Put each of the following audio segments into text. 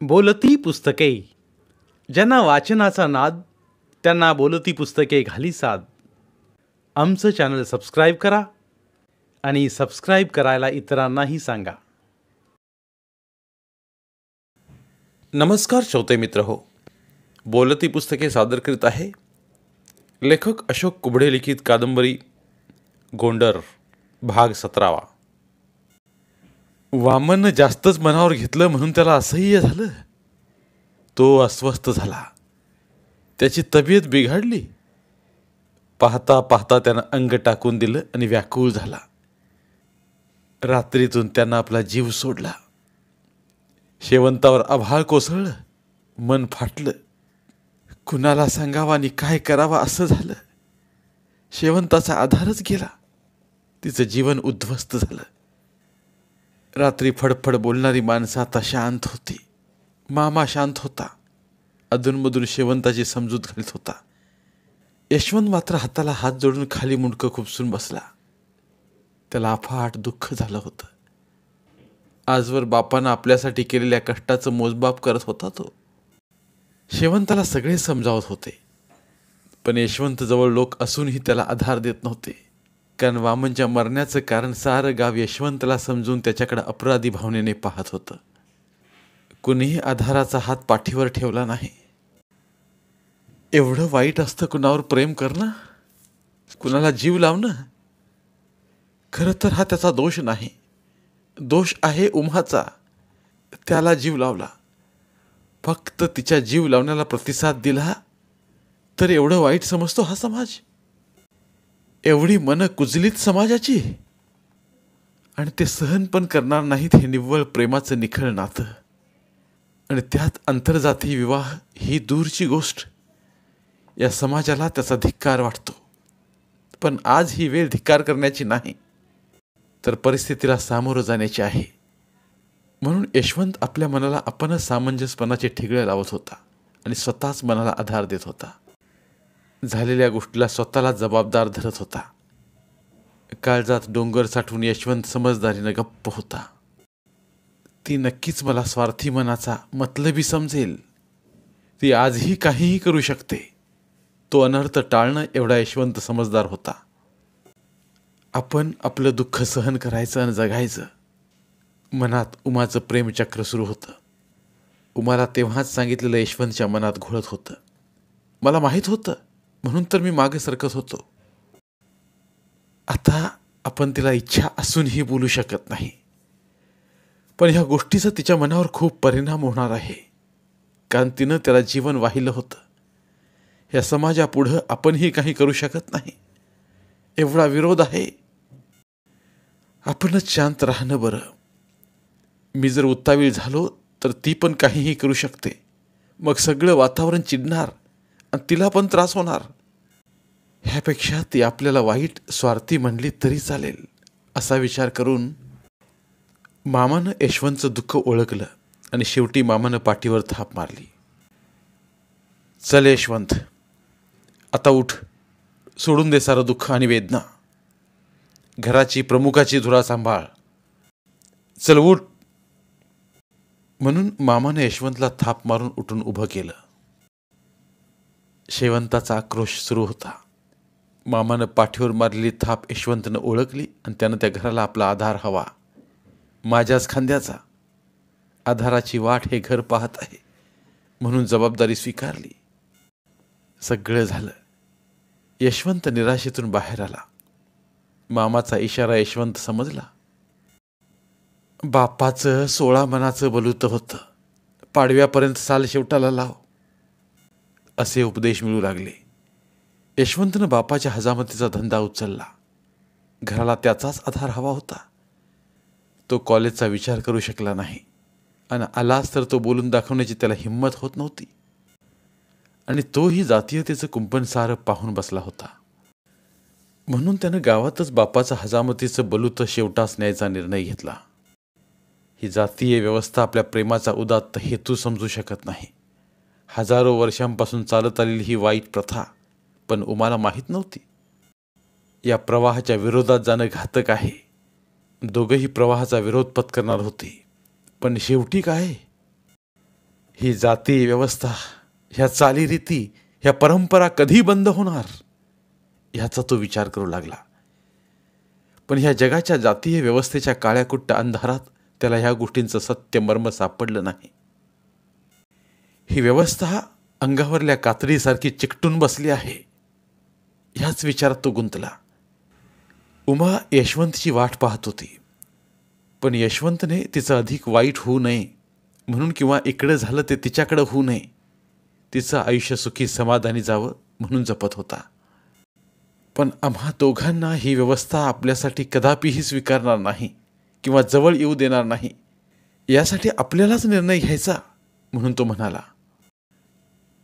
बोलती पुस्तके. ज्यांना वाचनाचा नाद त्यांना बोलती पुस्तके घाली साद. आमचं चॅनल सबस्क्राईब करा आणि सबस्क्राईब करायला इतरांनाही सांगा. नमस्कार श्रोते मित्र हो, बोलती पुस्तके सादर करीत आहे लेखक अशोक कुबडे लिखित कादंबरी गोंडर भाग 17. वामन जास्तच मनावर घेतलं म्हणून त्याला असह्य झालं. तो अस्वस्थ झाला, त्याची तब्येत बिघडली. पाहता पाहता त्यानं अंग टाकून दिलं आणि व्याकुळ झाला. रात्रीतून त्यानं आपला जीव सोडला. शेवंतावर आभाळ कोसळलं, मन फाटलं. कुणाला सांगावा आणि काय करावा असं झालं. शेवंताचा आधारच गेला, तिचं जीवन उद्ध्वस्त झालं. रात्री फडफड बोलणारी माणसं आता शांत होती. मामा शांत होता, अधूनमधून शेवंताची समजूत घालीत होता. यशवंत मात्र हाताला हात जोडून खाली मुंडकं खुपसून बसला. त्याला अफाट दुःख झालं होतं. आजवर बापानं आपल्यासाठी केलेल्या कष्टाचं मोजमाप करत होता तो. शेवंताला सगळे समजावत होते, पण यशवंत जवळ लोक असूनही त्याला आधार देत नव्हते. कारण वामनच्या मरण्याचं कारण सारं गाव यशवंतला समजून त्याच्याकडे अपराधी भावनेने पाहत होतं. कुणीही आधाराचा हात पाठीवर ठेवला नाही. एवढं वाईट असतं कुणावर प्रेम करणं, कुणाला जीव लावणं? खरं तर हा त्याचा दोष नाही, दोष आहे उमाचा. त्याला जीव लावला, फक्त तिच्या जीव लावण्याला प्रतिसाद दिला तर एवढं वाईट समजतो हा समाज. एवढी मन कुजलीत समाजाची, आणि ते सहन पण करणार नाहीत हे निव्वळ प्रेमाचं निखळ नातं. आणि त्यात आंतरजाती विवाह ही दूरची गोष्ट. या समाजाला त्याचा धिक्कार वाटतो. पण आज ही वेळ धिक्कार करण्याची नाही, तर परिस्थितीला सामोरं जाण्याची आहे. म्हणून यशवंत आपल्या मनाला आपणच सामंजस्यपणाचे ठिगळे लावत होता आणि स्वतःच मनाला आधार देत होता. झालेल्या गोष्टीला स्वतःला जबाबदार धरत होता. काळजात डोंगर साठवून यशवंत समजदारीनं गप्प होता. ती नक्कीच मला स्वार्थी मनाचा मतलबी समजेल. ती आजही काहीही करू शकते. तो अनर्थ टाळणं एवढा यशवंत समजदार होता. आपण आपलं दुःख सहन करायचं आणि जगायचं. मनात उमाचं प्रेमचक्र सुरू होतं. उमाला तेव्हाच सांगितलेलं यशवंतच्या मनात घोळत होतं. मला माहीत होतं म्हणून तर मी मागे सरकत होतो. आता आपण तिला इच्छा असूनही बोलू शकत नाही. पण ह्या गोष्टीचा तिच्या मनावर खूप परिणाम होणार आहे, कारण तिनं त्याला जीवन वाहिलं होतं. या समाजापुढं आपणही काही करू शकत नाही. एवढा विरोध आहे. आपणच शांत राहणं बरं. मी जर उत्तावीळ झालो तर ती पण काहीही करू शकते. मग सगळं वातावरण चिडणार आणि तिला पण त्रास होणार. ह्यापेक्षा ती आपल्याला वाईट स्वार्थी म्हणली तरी चालेल, असा विचार करून मामानं यशवंतचं दुःख ओळखलं आणि शेवटी मामानं पाठीवर थाप मारली. चल यशवंत, आता उठ. सोडून दे सारं दुःख आणि वेदना. घराची प्रमुखाची धुरा सांभाळ. चल उठ. म्हणून मामानं यशवंतला थाप मारून उठून उभं केलं. शेवंताचा आक्रोश सुरू होता. मामानं पाठीवर मारलेली थाप यशवंतनं ओळखली आणि त्यानं त्या घराला आपला आधार हवा. माझ्याच खांद्याचा आधाराची वाट हे घर पाहत आहे, म्हणून जबाबदारी स्वीकारली. सगळं झालं. यशवंत निराशेतून बाहेर आला. मामाचा इशारा यशवंत समजला. बापाचं 16 मनाचं बलुतं होतं. पाडव्यापर्यंत साल शेवटाला लाव, असे उपदेश मिळू लागले. यशवंतनं बापाच्या हजामतीचा धंदा उचलला. घराला त्याचाच आधार हवा होता. तो कॉलेजचा विचार करू शकला नाही, आणि आलाच तर तो बोलून दाखवण्याची त्याला हिंमत होत नव्हती. आणि तोही जातीयतेचं कुंपण सारं पाहून बसला होता. म्हणून त्यानं गावातच बापाचं हजामतीचं बलुतं शेवटास न्यायचा निर्णय घेतला. ही जातीय व्यवस्था आपल्या प्रेमाचा उदात्त हेतू समजू शकत नाही. हजारो वर्षांपासून चालत आलेली ही वाईट प्रथा पण उमाला माहीत नव्हती. या प्रवाहाच्या विरोधात जाणं घातक आहे. दोघंही प्रवाहाचा विरोध पत्करणार होते, पण शेवटी काय? ही जाती व्यवस्था, ह्या चालीरीती, ह्या परंपरा कधी बंद होणार ह्याचा तो विचार करू लागला. पण ह्या जगाच्या जातीय व्यवस्थेच्या काळ्याकुट्ट अंधारात त्याला ह्या गोष्टींचं सत्य मर्म सापडलं नाही. ही व्यवस्था अंगावरल्या कातडीसारखी चिकटून बसली आहे, ह्याच विचारात तो गुंतला. उमा यशवंतची वाट पाहत होती, पण यशवंतने तिचं अधिक वाईट होऊ नये म्हणून किंवा इकडं झालं ते तिच्याकडं होऊ नये, तिचं आयुष्य सुखी समाधानी जावं म्हणून जपत होता. पण आम्हा दोघांना ही व्यवस्था आपल्यासाठी कदापिही स्वीकारणार नाही किंवा जवळ येऊ देणार नाही, यासाठी आपल्यालाच निर्णय घ्यायचा म्हणून तो म्हणाला.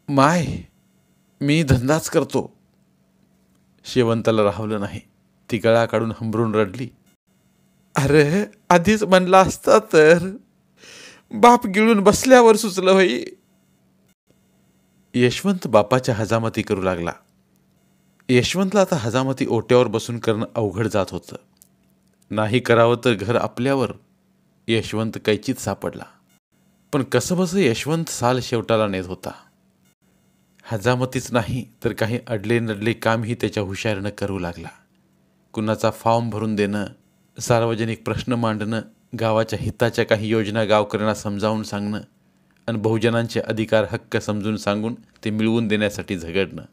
माय, मी धंदाच करतो. शेवंताला राहवलं नाही. ती गळा काढून हंबरून रडली. अरे, आधीच म्हणला असता तर. बाप गिळून बसल्यावर सुचलं होई. यशवंत बापाच्या हजामती करू लागला. यशवंतला आता हजामती ओट्यावर बसून करणं अवघड जात होतं. नाही करावं तर घर आपल्यावर. यशवंत कैचीत सापडला. पण कसंबसं यशवंत साल शेवटाला नेत होता. हजामतीच नाही तर काही अडले नडले कामही त्याच्या हुशारीनं करू लागला. कुणाचा फॉर्म भरून देणं, सार्वजनिक प्रश्न मांडणं, गावाच्या हिताच्या काही योजना गावकऱ्यांना समजावून सांगणं आणि बहुजनांचे अधिकार हक्क समजून सांगून ते मिळवून देण्यासाठी झगडणं.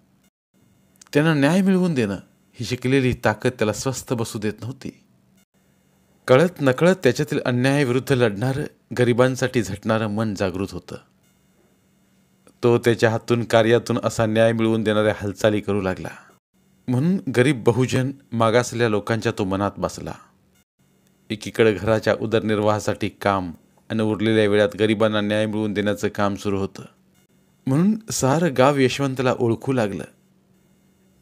त्यांना न्याय मिळवून देणं ही शिकलेली ताकद त्याला स्वस्थ बसू देत नव्हती. कळत नकळत त्याच्यातील अन्यायाविरुद्ध लढणारं, गरिबांसाठी झटणारं मन जागृत होतं. तो त्याच्या हातून कार्यातून असा न्याय मिळवून देणाऱ्या हालचाली करू लागला. म्हणून गरीब बहुजन मागासलेल्या लोकांच्या तो मनात बसला. एकीकडे घराच्या उदरनिर्वाहासाठी काम आणि उरलेल्या वेळात गरिबांना न्याय मिळवून देण्याचं काम सुरू होतं. म्हणून सारं गाव यशवंतला ओळखू लागलं.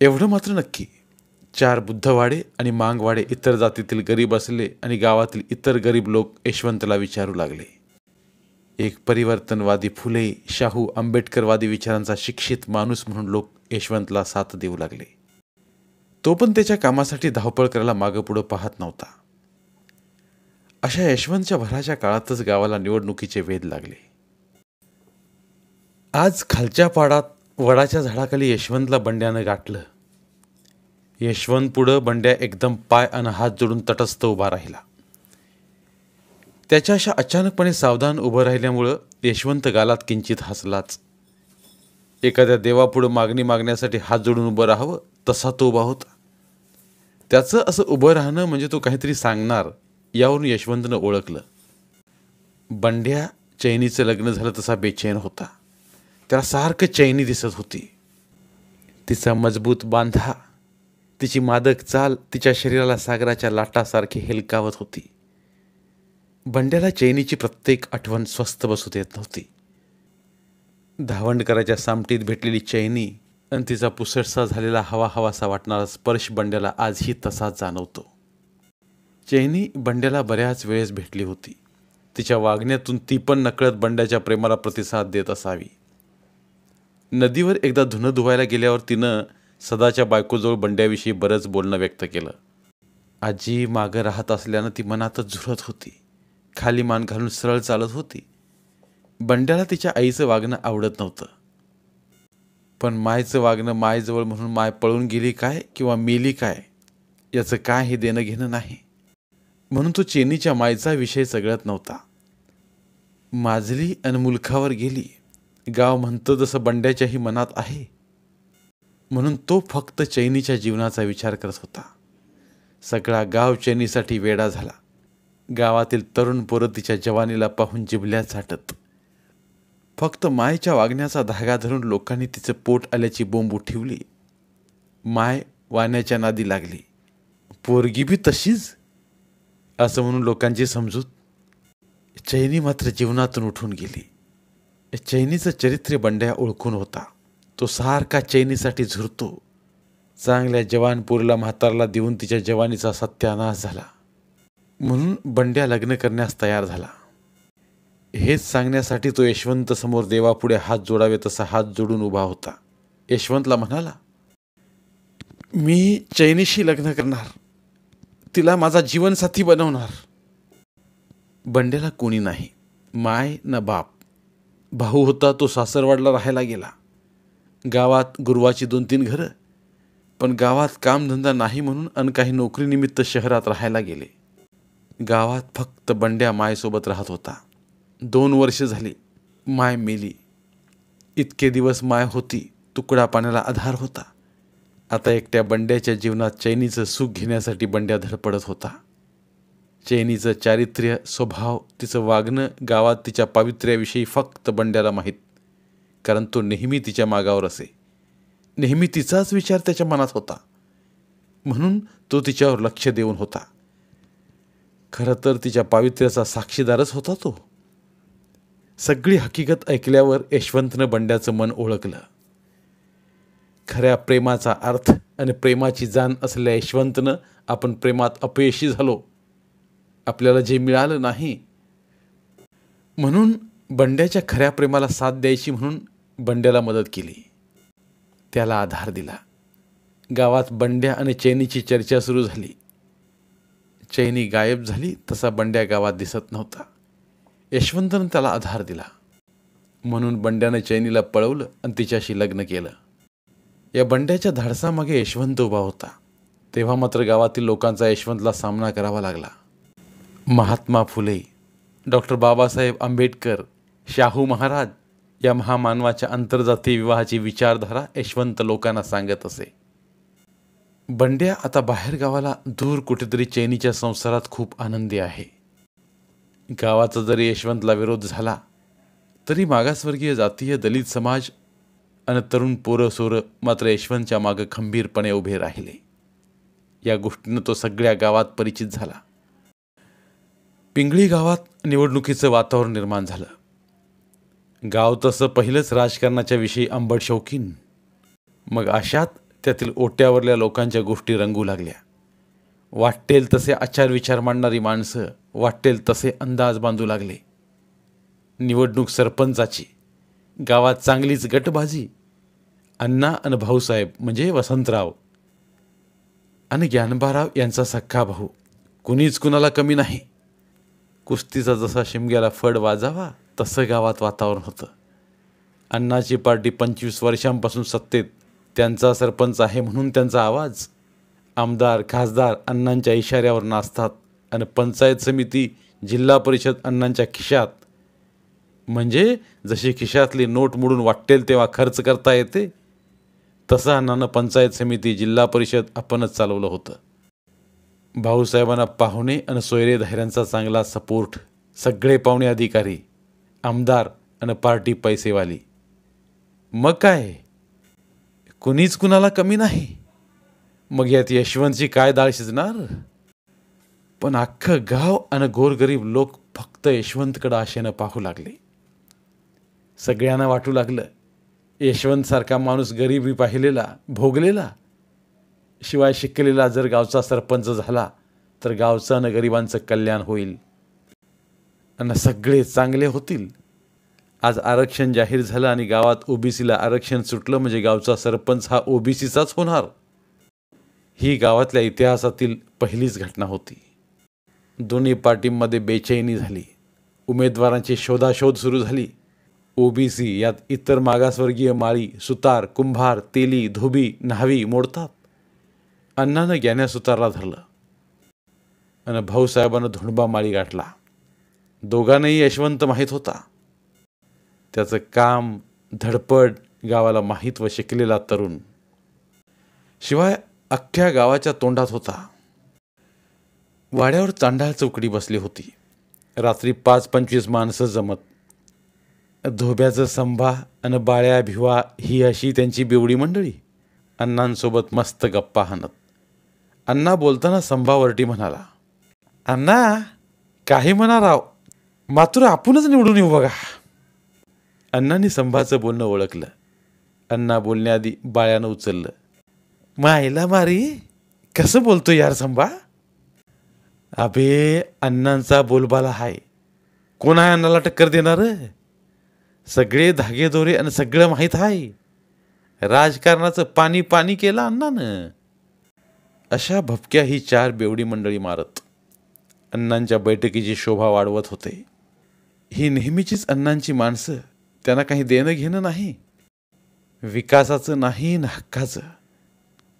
एवढं मात्र नक्की, 4 बुद्धवाडे आणि मांगवाडे इतर जातीतील गरीब असले आणि गावातील इतर गरीब लोक यशवंतला विचारू लागले. एक परिवर्तनवादी फुले, शाहू, आंबेडकरवादी विचारांचा शिक्षित माणूस म्हणून लोक यशवंतला साथ देऊ लागले. तो पण त्याच्या कामासाठी धावपळ करायला मागं पुढं पाहत नव्हता. अशा यशवंतच्या भराच्या काळातच गावाला निवडणुकीचे वेध लागले. आज खालच्या पाडात वडाच्या झाडाखाली यशवंतला बंड्यानं गाठलं. यशवंत पुढं बंड्या एकदम पाय आणि हात जोडून तटस्थ उभा राहिला. त्याच्या अशा अचानकपणे सावधान उभं राहिल्यामुळं यशवंत गालात किंचित हसलाच. एखाद्या देवापुढं मागणी मागण्यासाठी हात जोडून उभं राहावं तसा तो उभा होता. त्याचं असं उभं राहणं म्हणजे तो काहीतरी सांगणार, यावरून यशवंतनं ओळखलं. बंड्या चैनीचं लग्न झालं तसा बेचैन होता. त्याला सारखं चैनी दिसत होती. तिचा मजबूत बांधा, तिची मादक चाल तिच्या शरीराला सागराच्या लाटासारखी हेलकावत होती. बंड्याला चैनीची प्रत्येक आठवण स्वस्थ बसू देत नव्हती. धावंडकराच्या सामटीत भेटलेली चैनी आणि तिचा पुसटसा झालेला हवा हवासा वाटणारा स्पर्श बंड्याला आजही तसाच जाणवतो. चैनी बंड्याला बऱ्याच वेळेस भेटली होती. तिच्या वागण्यातून ती पण नकळत बंड्याच्या प्रेमाला प्रतिसाद देत असावी. नदीवर एकदा धुणं धुवायला गेल्यावर तिनं सदाच्या बायकोजवळ बंड्याविषयी बरंच बोलणं व्यक्त केलं. आजी मागं राहत असल्यानं ती मनातच झुरत होती. खाली मान घालून सरळ चालत होती. बंड्याला तिच्या आईचं वागणं आवडत नव्हतं. पण मायचं वागणं मायजवळ म्हणून माय पळून गेली काय किंवा मेली काय याचं काय हे देणं घेणं नाही. म्हणून तो चैनीच्या मायचा विषय सगळ्यात नव्हता. माजली आणि मुलखावर गेली, गाव म्हणतं तसं बंड्याच्याही मनात आहे. म्हणून तो फक्त चैनीच्या जीवनाचा विचार करत होता. सगळा गाव चैनीसाठी वेडा झाला. गावातील तरुण पोरं तिच्या जवानीला पाहून जिभल्या झाटत. फक्त मायच्या वागण्याचा धागा धरून लोकांनी तिचं पोट आल्याची बोंब उठवली. माय वाण्याच्या नादी लागली. पोरगी बी तशीच असं म्हणून लोकांची समजूत. चैनी मात्र जीवनातून उठून गेली. चैनीचं चरित्र बंड्या ओळखून होता. तो सारखा चैनीसाठी झुरतो. चांगल्या जवान पोरीला म्हातारला देऊन तिच्या जवानीचा सत्यानाश झाला. म्हणून बंड्या लग्न करण्यास तयार झाला. हेच सांगण्यासाठी तो यशवंत समोर देवापुढे हात जोडावे तसा हात जोडून उभा होता. यशवंतला म्हणाला, मी चैनीशी लग्न करणार, तिला माझा जीवनसाथी बनवणार. बंड्याला कोणी नाही, माय न बाप. भाऊ होता तो सासरवाडला राहायला गेला. गावात गुरुवाची 2-3 घरं, पण गावात कामधंदा नाही म्हणून अन काही नोकरीनिमित्त शहरात राहायला गेले. गावात फक्त बंड्या मायसोबत राहत होता. 2 वर्ष झाली माय मेली. इतके दिवस माय होती, तुकडा पाण्याला आधार होता. आता एकट्या बंड्याच्या जीवनात चैनीचं सुख घेण्यासाठी बंड्या धडपडत होता. चैनीचं चारित्र्य, स्वभाव, तिचं वागणं गावात तिच्या पावित्र्याविषयी फक्त बंड्याला माहीत, कारण तो नेहमी तिच्या मागावर असे. नेहमी तिचाच विचार त्याच्या मनात होता, म्हणून तो तिच्यावर लक्ष देऊन होता. खरं तर तिच्या पावित्र्याचा साक्षीदारच होता तो. सगळी हकीकत ऐकल्यावर यशवंतनं बंड्याचं मन ओळखलं. खऱ्या प्रेमाचा अर्थ आणि प्रेमाची जाण असलेल्या यशवंतनं आपण प्रेमात अपयशी झालो, आपल्याला जे मिळालं नाही, म्हणून बंड्याच्या खऱ्या प्रेमाला साथ द्यायची म्हणून बंड्याला मदत केली, त्याला आधार दिला. गावात बंड्या आणि चैनीची चर्चा सुरू झाली. चैनी गायब झाली तसा बंड्या गावात दिसत नव्हता. यशवंतनं त्याला आधार दिला, म्हणून बंड्यानं चैनीला पळवलं आणि तिच्याशी लग्न केलं. या बंड्याच्या धाडसामागे यशवंत उभा होता. तेव्हा मात्र गावातील लोकांचा यशवंतला सामना करावा लागला. महात्मा फुले, डॉक्टर बाबासाहेब आंबेडकर, शाहू महाराज या महामानवाच्या आंतरजातीय विवाहाची विचारधारा यशवंत लोकांना सांगत असे. बंड्या आता बाहेर गावाला दूर कुठेतरी चैनीच्या संसारात खूप आनंदी आहे. गावाचा जरी यशवंतला विरोध झाला तरी मागासवर्गीय जातीय दलित समाज आणि तरुण पोरं सोरं मात्र यशवंतच्या मागं खंबीरपणे उभे राहिले. या गोष्टीनं तो सगळ्या गावात परिचित झाला. पिंगळी गावात निवडणुकीचं वातावरण निर्माण झालं. गाव तसं पहिलंच राजकारणाच्या विषयी आंबट शौकीन. मग अशात त्यातील ओट्यावरल्या लोकांच्या गोष्टी रंगू लागल्या. वाटेल तसे आचार विचार मांडणारी माणसं वाटेल तसे अंदाज बांधू लागले. निवडणूक सरपंचाची. गावात चांगलीच गटबाजी. अण्णा आणि भाऊसाहेब म्हणजे वसंतराव आणि ज्ञानबाराव यांचा सख्खा भाऊ, कुणीच कुणाला कमी नाही. कुस्तीचा जसा शिमग्याला फड वाजावा तसं गावात वातावरण होतं. अण्णाची पार्टी 25 वर्षांपासून सत्तेत, त्यांचा सरपंच आहे म्हणून त्यांचा आवाज. आमदार खासदार अण्णांच्या इशाऱ्यावर नाचतात आणि पंचायत समिती जिल्हा परिषद अण्णांच्या खिशात. म्हणजे जशी खिशातली नोट मोडून वाटेल तेव्हा खर्च करता येते, तसं अण्णानं पंचायत समिती जिल्हा परिषद आपणच चालवलं होतं. भाऊसाहेबांना पाहुणे आणि सोयरे धायऱ्यांचा चांगला सपोर्ट. सगळे पाहुणे अधिकारी, आमदार आणि पार्टी पैसेवाली. मग काय, कुणीच कुणाला कमी नाही. मग यात यशवंतची काय डाळ शिजणार. पण अख्खं गाव आणि गोरगरीब लोक फक्त यशवंतकडं आशेनं पाहू लागले. सगळ्यांना वाटू लागलं, यशवंतसारखा माणूस गरिबी पाहिलेला, भोगलेला, शिवाय शिकलेला जर गावचा सरपंच झाला तर गावचं आणि गरिबांचं कल्याण होईल आणि सगळे चांगले होतील. आज आरक्षण जाहीर झालं आणि गावात ओबीसीला आरक्षण सुटलं म्हणजे गावचा सरपंच हा ओबीसीचाच होणार. ही गावातल्या इतिहासातील पहिलीच घटना होती. दोन्ही पार्टींमध्ये बेचैनी झाली. उमेदवारांची शोधाशोध सुरू झाली. ओबीसी यात इतर मागासवर्गीय माळी, सुतार, कुंभार, तेली, धोबी, न्हावी मोडतात. अण्णानं ग्यान्या सुतारला धरलं आणि भाऊसाहेबानं धुणबा माळी गाठला. दोघांनाही यशवंत माहीत होता. त्याचं काम, धडपड गावाला माहीत व शिकलेला तरुण. शिवाय अख्ख्या गावाच्या तोंडात होता. वाड्यावर चांडाळ चौकडी बसली होती. रात्री 5-25 माणसं जमत. धोब्याचं संभा आणि बाळ्या भिवा ही अशी त्यांची बेवडी मंडळी. अण्णांसोबत मस्त गप्पा हाणत. अण्णा बोलताना संभावरटी म्हणाला, अण्णा काही म्हणा राव, मात्र आपणच निवडून येऊ बघा. अण्णांनी संभाचं बोलणं ओळखलं. अण्णा बोलण्याआधी बाळ्यानं उचललं, मायला मारी कसं बोलतो यार संभा. अबे अण्णांचा बोलबाला हाय, कोण आहे अण्णाला टक्कर देणार. सगळे धागेदोरे आणि सगळं माहीत आहे. राजकारणाचं पाणी पाणी केलं अण्णानं. अशा भपक्या ही 4 बेवडी मंडळी मारत अण्णांच्या बैठकीची शोभा वाढवत होते. ही नेहमीचीच अण्णांची माणसं त्यांना काही देणं घेणं नाही, विकासाचं नाही न हक्काचं.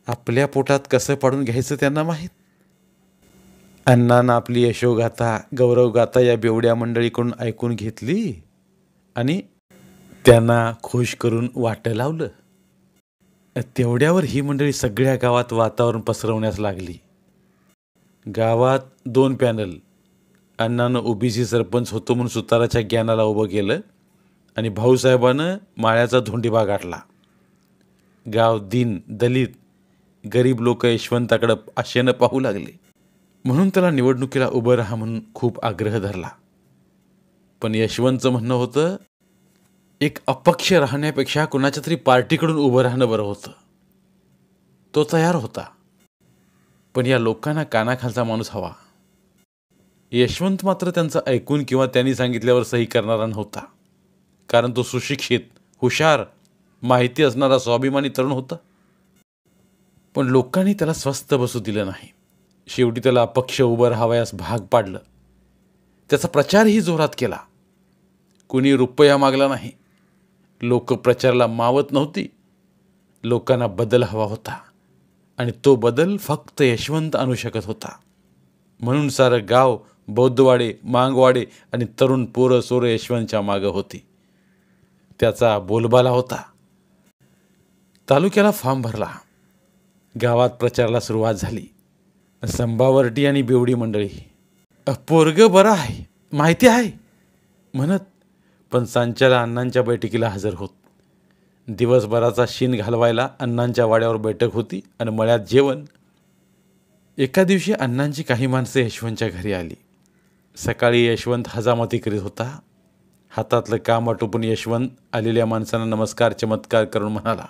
आपल्या पोटात कसं पाडून घ्यायचं त्यांना माहीत. अण्णांना आपली यशोगाथा गौरवगाथा या बेवड्या मंडळीकडून ऐकून घेतली आणि त्यांना खुश करून वाटं लावलं. तेवढ्यावर ही मंडळी सगळ्या गावात वातावरण पसरवण्यास लागली. गावात 2 पॅनल. अण्णानं ओबीसी सरपंच होतो म्हणून सुताराच्या ज्ञानाला उभं केलं आणि भाऊसाहेबानं माळ्याचा धोंडीबा गाठला. गाव दीन दलित गरीब लोक यशवंताकडं आशेनं पाहू लागले, म्हणून त्याला निवडणुकीला उभं राहा म्हणून खूप आग्रह धरला. पण यशवंतचं म्हणणं होतं, एक अपक्ष राहण्यापेक्षा कुणाच्या तरी पार्टीकडून उभं राहणं बरं होतं. तो तयार होता, पण या लोकांना कानाखालचा माणूस हवा. यशवंत मात्र त्यांचं ऐकून किंवा त्यांनी सांगितल्यावर सही करणारा नव्हता, कारण तो सुशिक्षित, हुशार, माहिती असणारा स्वाभिमानी तरुण होता. पण लोकांनी त्याला स्वस्थ बसू दिलं नाही. शेवटी त्याला अपक्ष उभं राहावयास भाग पाडलं. त्याचा प्रचारही जोरात केला. कुणी रुपया मागला नाही. लोक प्रचाराला मावत नव्हती. लोकांना बदल हवा होता आणि तो बदल फक्त यशवंत आणू शकत होता. म्हणून सारं गाव, बौद्धवाडे, मांगवाडे आणि तरुण पोरं सोरं यशवंतच्या मागं होती. त्याचा बोलबाला होता. तालुक्याला फॉर्म भरला. गावात प्रचाराला सुरुवात झाली. संभावर्डी आणि बेवडी मंडळी पोरग बरं आहे, माहिती आहे म्हणत पंचांच्याला अण्णांच्या बैठकीला हजर होत. दिवसभराचा शीन घालवायला अण्णांच्या वाड्यावर बैठक होती आणि मळ्यात जेवण. एका दिवशी अण्णांची काही माणसं यशवंतच्या घरी आली. सकाळी यशवंत हजामती करीत होता. हातातलं काम आटोपून यशवंत आलेल्या माणसांना नमस्कार चमत्कार करून म्हणाला,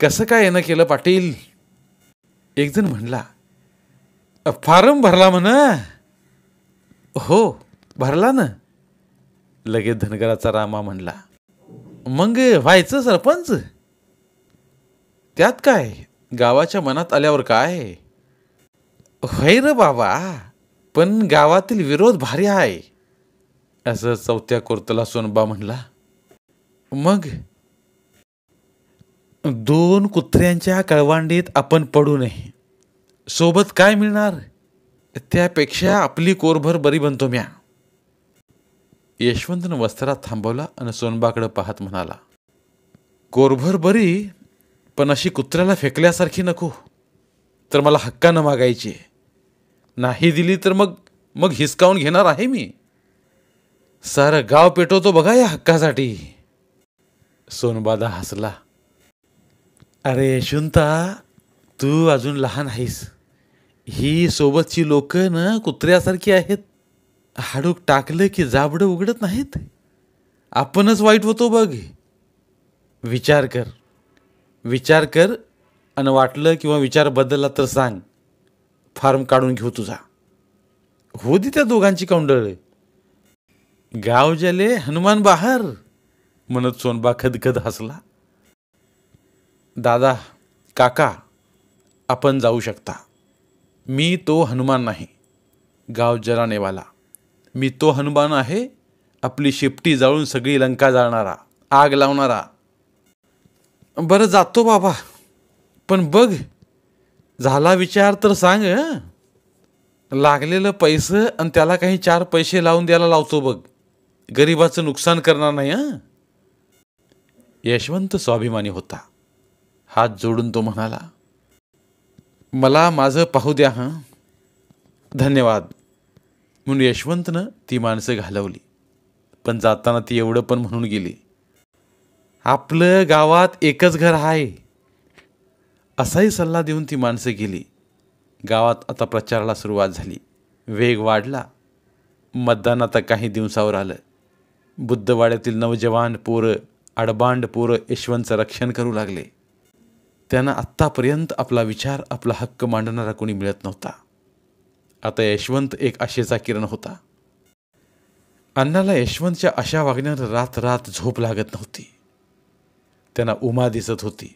कसं काय येणं केलं पाटील? एकजण म्हणला, फॉर्म भरला म्हण. हो भरला ना. लगेच धनगराचा रामा म्हणला, मग व्हायचं सरपंच? त्यात काय, गावाच्या मनात आल्यावर काय. होय र बाबा, पण गावातील विरोध भारी आहे, असं चौथ्या कोर्तला सोनबा म्हणला. मग 2 कुत्र्यांच्या कळवांडीत आपण पडू नये. सोबत काय मिळणार, त्यापेक्षा आपली कोरभर बरी बनतो म्या. यशवंतनं वस्त्रात थांबवला आणि सोनबाकडं पाहत म्हणाला, कोरभर बरी, पण अशी कुत्र्याला फेकल्यासारखी नको. तर मला हक्कानं मागायची. नाही दिली तर मग हिसकावून घेणार आहे मी. सारं गाव पेटवतो बघा या हक्कासाठी. सोनबादा हसला. अरे यशवंता, तू अजून लहान आहेस. ही सोबतची लोक ना कुत्र्यासारखी आहेत. हाडूक टाकलं की जाबडं उघडत नाहीत. आपणच वाईट होतो बघ. विचार कर आणि वाटलं किंवा विचार बदलला तर सांग. फॉर्म काढून घेऊ तुझा. हो दे त्या दोघांची कौंडळ. गाव जले हनुमान बाहर म्हणत सोनबा खदखद हसला. दादा, काका, आपण जाऊ शकता. मी तो हनुमान नाही, गाव जलानेवाला. मी तो हनुमान आहे, आपली शिपटी जाळून सगळी लंका जाळणारा, आग लावणारा. बरं जातो बाबा, पण बघ झाला विचार तर सांग. लागलेलं पैसे आणि त्याला काही 4 पैसे लावून द्यायला लावतो बघ. गरिबाचं नुकसान करणार नाही. यशवंत स्वाभिमानी होता. हात जोडून तो म्हणाला, मला माझं पाहू द्या. धन्यवाद. म्हणून यशवंतनं ती माणसं घालवली. पण जाताना ती एवढं पण म्हणून गेली, आपलं गावात एकच घर आहे. असाही सल्ला देऊन ती माणसं गेली. गावात आता प्रचाराला सुरुवात झाली. वेग वाढला. मतदान आता काही दिवसावर आलं. बुद्धवाड्यातील नवजवान पोरं, आडबांड पोरं यशवंतचं रक्षण करू लागले. त्यांना आत्तापर्यंत आपला विचार, आपला हक्क मांडणारा कोणी मिळत नव्हता. आता यशवंत एक आशेचा किरण होता. अण्णाला यशवंतच्या अशा वागण्यानं रात झोप लागत नव्हती. त्यांना उमा दिसत होती.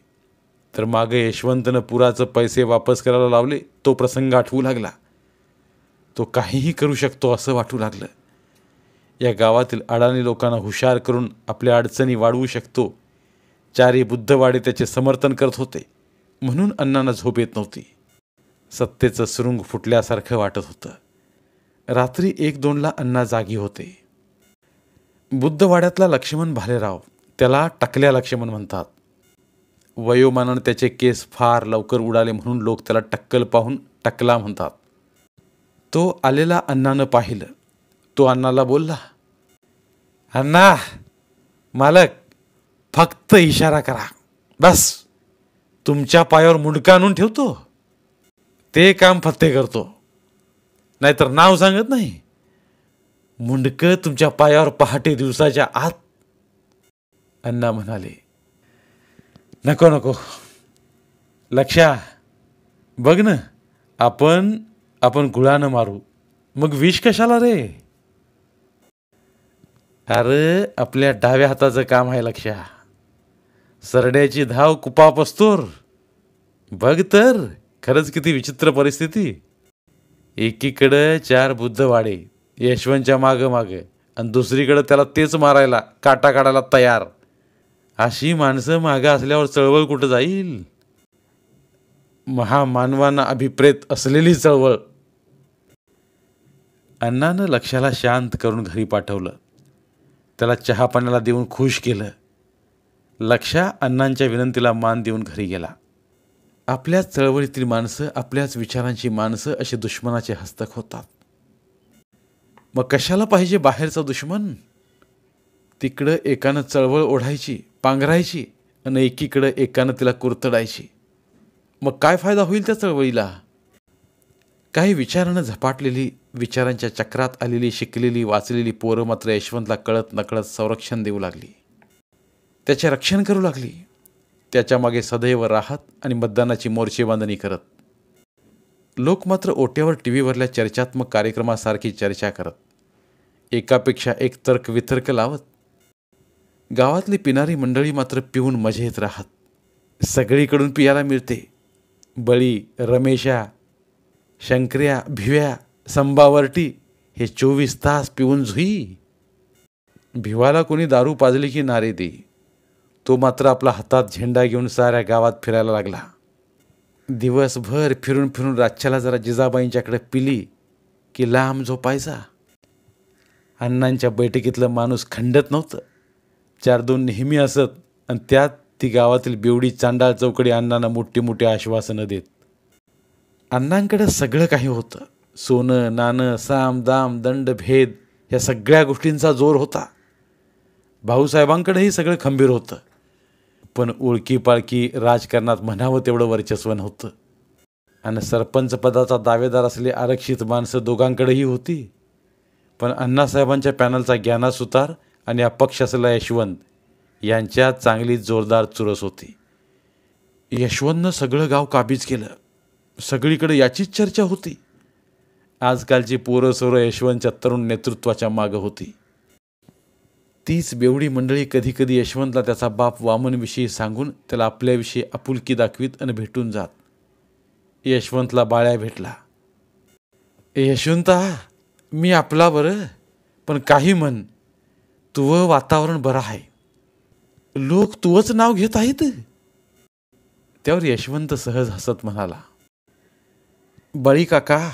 तर मागे यशवंतनं पुराचं पैसे वापस करायला लावले. तो प्रसंग आठवू लागला. तो काहीही करू शकतो असं वाटू लागलं. या गावातील अडाणी लोकांना हुशार करून आपल्या अडचणी वाढवू शकतो, चारी बुद्धवाडे त्याचे समर्थन करत होते. म्हणून अण्णांना झोप येत नव्हती. सत्तेचं सुरुंग फुटल्यासारखं वाटत होतं. रात्री 1-2ला अण्णा जागी होते. बुद्धवाड्यातला लक्ष्मण भालेराव, त्याला टकल्या लक्ष्मण म्हणतात. वयोमानानं त्याचे केस फार लवकर उडाले म्हणून लोक त्याला टक्कल पाहून टकला म्हणतात. तो आलेला अण्णानं पाहिलं. तो अण्णाला बोलला, अण्णा, मालक, फक्त इशारा करा, बस. तुमच्या पायावर मुंडका आणून ठेवतो, ते काम फत्ते करतो. नाहीतर नाव सांगत नाही, मुंडकं तुमच्या पायावर पहाटे दिवसाच्या आत. अण्णा म्हणाले, नको नको लक्षा, बघ ना, आपण गुळानं मारू, मग विष कशाला रे? अरे आपल्या डाव्या हाताचं काम आहे लक्षा. सरड्याची धाव कुपापस्तोर. बघ तर खरंच किती विचित्र परिस्थिती. एकीकडं 4 बुद्धवाडे यशवंतच्या मागं आणि दुसरीकडं त्याला तेच मारायला, काटा काढायला तयार. अशी माणसं मागं असल्यावर चळवळ कुठं जाईल? महामानवांना अभिप्रेत असलेली चळवळ. अण्णानं लक्षाला शांत करून घरी पाठवलं. त्याला चहा पाण्याला देऊन खुश केलं. लक्षा अण्णांच्या विनंतीला मान देऊन घरी गेला. आपल्याच चळवळीतील माणसं, आपल्याच विचारांची माणसं असे दुश्मनाचे हस्तक होतात. मग कशाला पाहिजे बाहेरचा दुश्मन? तिकडं एकानं चळवळ ओढायची, पांघरायची, आणि एकीकडं एकानं तिला कुरतडायची. मग काय फायदा होईल त्या चळवळीला? काही विचारानं झपाटलेली, विचारांच्या चक्रात आलेली, शिकलेली, वाचलेली पोरं मात्र यशवंतला कळत नकळत संरक्षण देऊ लागली, त्याचे रक्षण करू लागली. त्याच्या मागे सदैव राहत आणि मतदानाची मोर्चे बांधणी करत. लोक मात्र ओट्यावर टीव्हीवरल्या चर्चात्मक कार्यक्रमासारखी चर्चा करत, एकापेक्षा एक तर्क वितर्क लावत. गावातली पिणारी मंडळी मात्र पिऊन मजेत राहत. सगळीकडून पियाला मिळते. बळी, रमेशा, शंकर्या, भिव्या, संभावर्टी हे 24 तास पिऊन झुई. भिवाला कोणी दारू पाजली की नारे दे. तो मात्र आपला हातात झेंडा घेऊन साऱ्या गावात फिरायला लागला. दिवसभर फिरून फिरून रातच्याला जरा जिजाबाईंच्याकडे पिली की लांब झोपायचा. अण्णांच्या बैठकीतलं माणूस खंडत नव्हतं. 4-2 नेहमी असत आणि त्यात ती गावातील बेवडी चांडाळ चौकडी अण्णांना मोठी मोठी आश्वासनं देत. अण्णांकडं सगळं काही होतं. सोनं, नाणं, साम, दाम, दंड, भेद ह्या सगळ्या गोष्टींचा जोर होता. भाऊसाहेबांकडेही सगळं खंबीर होतं. पण ओळखी पाळखी राजकारणात म्हणावं तेवढं वर्चस्व नव्हतं. आणि सरपंच पदाचा दावेदार असलेली आरक्षित माणसं दोघांकडेही होती. पण अण्णासाहेबांच्या पॅनलचा ज्ञानासुतार आणि अपक्ष असलेला यशवंत यांच्यात चांगली जोरदार चुरस होती. यशवंतनं सगळं गाव काबीज केलं. सगळीकडे याचीच चर्चा होती. आजकालची पोरं सोरं यशवंतच्या तरुण नेतृत्वाच्या मागं होती. तीच बेवडी मंडळी कधी कधी यशवंतला त्याचा बाप वामनविषयी सांगून त्याला आपल्याविषयी आपुलकी दाखवीत आणि भेटून जात. यशवंतला बाळ्या भेटला. यशवंता, मी आपला बरं, पण काही म्हण, तुझं वातावरण बरं आहे. लोक तुझंच नाव घेत आहेत. त्यावर यशवंत सहज हसत म्हणाला, बळी काका,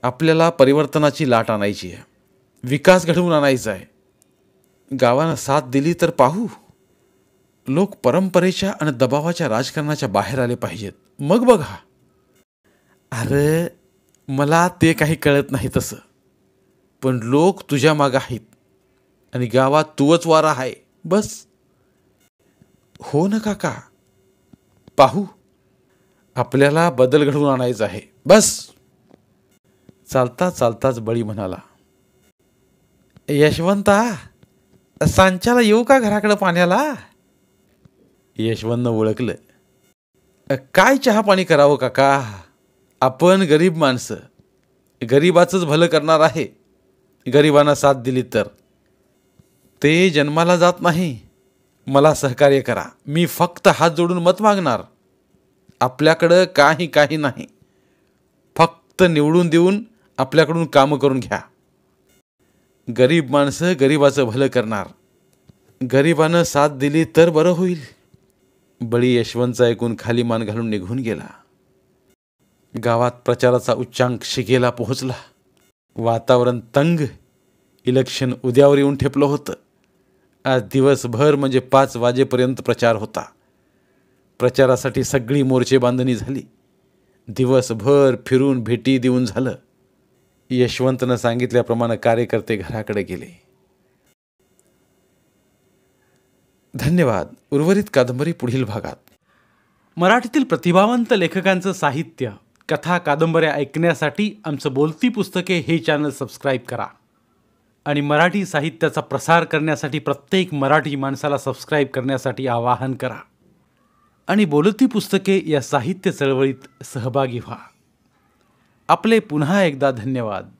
आपल्याला परिवर्तनाची लाट आणायची आहे, विकास घडवून आणायचा आहे. गावानं साथ दिली तर पाहू. लोक परंपरेच्या आणि दबावाच्या राजकारणाच्या बाहेर आले पाहिजेत, मग बघा. अरे मला ते काही कळत नाही तसं, पण लोक तुझ्या मागं आहेत आणि गावात तूच वारा आहे, बस. हो ना काका, पाहू. आपल्याला बदल घडवून आणायचा आहे, बस. चालता चालताच बळी म्हणाला, यशवंता, सांच्याला येऊ का घराकडं पाण्याला? यशवंतनं ओळखलं. काय चहा पाणी करावं काका, आपण गरीब माणसं, गरीबाचंच भलं करणार आहे. गरिबांना साथ दिली तर. ते जन्माला जात नाही. मला सहकार्य करा, मी फक्त हात जोडून मत मागणार. आपल्याकडं काही नाही, फक्त निवडून देऊन आपल्याकडून कामं करून घ्या. गरीब माणसं गरिबाचं भलं करणार. गरिबानं साथ दिली तर बरं होईल. बळी यशवंतचा ऐकून खाली मान घालून निघून गेला. गावात प्रचाराचा उच्चांक शिगेला पोहोचला. वातावरण तंग. इलेक्शन उद्यावर येऊन ठेपलं होतं. आज दिवसभर म्हणजे 5 वाजेपर्यंत प्रचार होता. प्रचारासाठी सगळी मोर्चे बांधणी झाली. दिवसभर फिरून भेटी देऊन झालं. यशवंतनं सांगितल्याप्रमाणे कार्यकर्ते घराकडे गेले. धन्यवाद. उर्वरित कादंबरी पुढील भागात. मराठीतील प्रतिभावंत लेखकांचं साहित्य, कथा, कादंबऱ्या ऐकण्यासाठी आमचं बोलती पुस्तके हे चॅनल सबस्क्राईब करा आणि मराठी साहित्याचा प्रसार करण्यासाठी प्रत्येक मराठी माणसाला सबस्क्राईब करण्यासाठी आवाहन करा आणि बोलती पुस्तके या साहित्य चळवळीत सहभागी व्हा. आपले पुन्हा एकदा धन्यवाद.